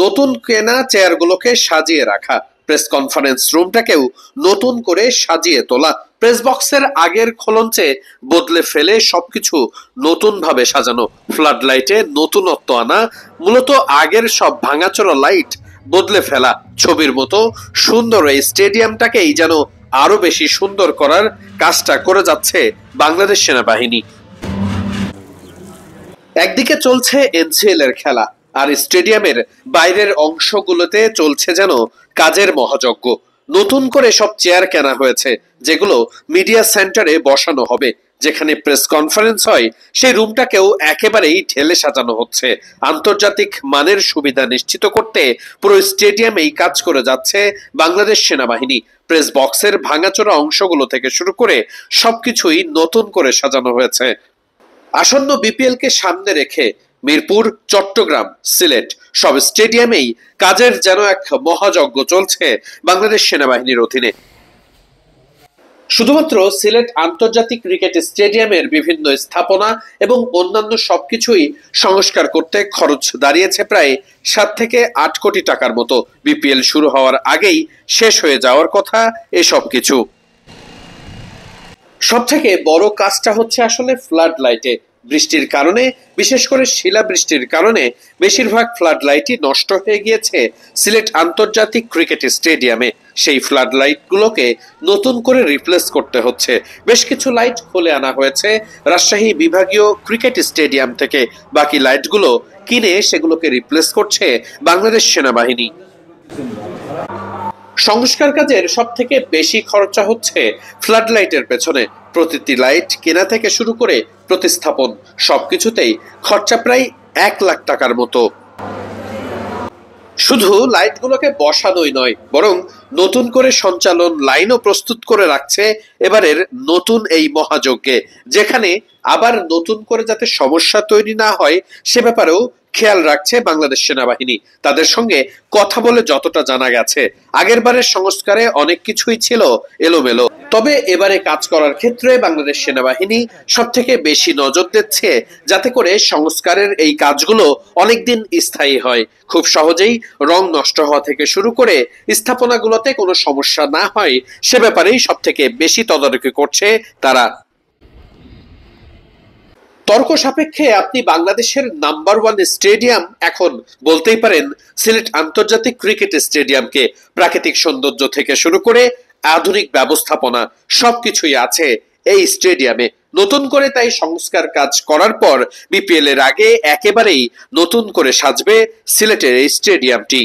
নতুন কেনা চেয়ারগুলোকে সাজিয়ে রাখা, প্রেস কনফারেন্স রুমটাকেও নতুন করে সাজিয়ে তোলা, প্রেস বক্সের আগের খোলঞ্চে বদলে ফেলে সবকিছু নতুন ভাবে সাজানো, ফ্লাড লাইটে নতুনত্ব আনা, মূলত আগের সব ভাঙাচোরা লাইট বদলে ফেলা, ছবির মতো সুন্দর এই স্টেডিয়ামটাকেই যেন আরো বেশি সুন্দর করার কাজটা করে যাচ্ছে বাংলাদেশ সেনাবাহিনী। একদিকে চলছে এনসিএল এর খেলা, আর স্টেডিয়ামের বাইরের অংশগুলোতে চলছে যেন কাজের মহাযজ্ঞ। নতুন করে সব চেয়ার কেনা হয়েছে, যেগুলো মিডিয়া সেন্টারে বসানো হবে। যেখানে প্রেস কনফারেন্স হয় সেই রুমটাকেও একেবারেই ঢেলে সাজানো হচ্ছে। আন্তর্জাতিক মানের সুবিধা নিশ্চিত করতে পুরো স্টেডিয়ামেই কাজ করে যাচ্ছে বাংলাদেশ সেনাবাহিনী। প্রেস বক্সের ভাঙাচোরা অংশগুলো থেকে শুরু করে সবকিছুই নতুন করে সাজানো হয়েছে। আসন্ন বিপিএল কে সামনে রেখে মিরপুর, চট্টগ্রাম, সিলেট সব স্টেডিয়ামেই কাজের যেন এক মহাযজ্ঞ চলছে বাংলাদেশ সেনাবাহিনীর অধীনে। শুধুমাত্র সিলেট আন্তর্জাতিক ক্রিকেট স্টেডিয়ামের বিভিন্ন স্থাপনা এবং অন্যান্য সবকিছুই সংস্কার করতে খরচ দাঁড়িয়েছে প্রায় 7 থেকে 8 কোটি টাকার মতো। বিপিএল শুরু হওয়ার আগেই শেষ হয়ে যাওয়ার কথা এসব কিছু। সবথেকে বড় কাজটা হচ্ছে আসলে ফ্লাড লাইটে। বৃষ্টির কারণে, বিশেষ করে শিলাবৃষ্টির কারণে বেশিরভাগ ফ্লাড লাইটই নষ্ট হয়ে গিয়েছে সিলেট আন্তর্জাতিক ক্রিকেট স্টেডিয়ামে। সেই ফ্লাড লাইটগুলোকে নতুন করে রিপ্লেস করতে হচ্ছে। বেশ কিছু লাইট খুলে আনা হয়েছে রাজশাহী বিভাগীয় ক্রিকেট স্টেডিয়াম থেকে। বাকি লাইটগুলো কিনে সেগুলোকে রিপ্লেস করছে বাংলাদেশ সেনাবাহিনী। সংস্কার কাজের সব থেকে বেশি খরচা হচ্ছে ফ্লাড লাইটের পেছনে। প্রতিটি লাইট কেনা থেকে শুরু করে প্রতিস্থাপন সবকিছুতেই খরচা প্রায় 1 লাখ টাকার মতো। শুধু লাইটগুলোকে বসানোই নয়, বরং নতুন করে সঞ্চালন লাইনও প্রস্তুত করে রাখছে এবারের নতুন এই মহাযজ্ঞে। যেখানে আবার নতুন করে যাতে সমস্যা তৈরি না হয় সে ব্যাপারেও খেয়াল রাখছে বাংলাদেশ সেনাবাহিনী। তাদের সঙ্গে কথা বলে যতটা জানা গেছে, আগের বারের সংস্কারে অনেক কিছুই ছিল এলোমেলো, তবে এবারে কাজ করার ক্ষেত্রে বাংলাদেশ সেনাবাহিনী সব থেকে বেশি নজর দিচ্ছে যাতে করে সংস্কারের এই কাজগুলো অনেকদিন স্থায়ী হয়, খুব সহজেই রং নষ্ট হওয়া থেকে শুরু করে স্থাপনাগুলোতে কোনো সমস্যা না হয় সে ব্যাপারেই সব থেকে বেশি তদারকি করছে তারা। তর্ক সাপেক্ষে আপনি বাংলাদেশের নাম্বার 1 স্টেডিয়াম এখন বলতেই পারেন সিলেট আন্তর্জাতিক ক্রিকেট স্টেডিয়ামকে। প্রাকৃতিক সৌন্দর্য থেকে শুরু করে আধুনিক ব্যবস্থাপনা সবকিছুই আছে এই স্টেডিয়ামে। নতুন করে তাই সংস্কার কাজ করার পর বিপিএল এর আগে একেবারেই নতুন করে সাজবে সিলেটের এই স্টেডিয়ামটি।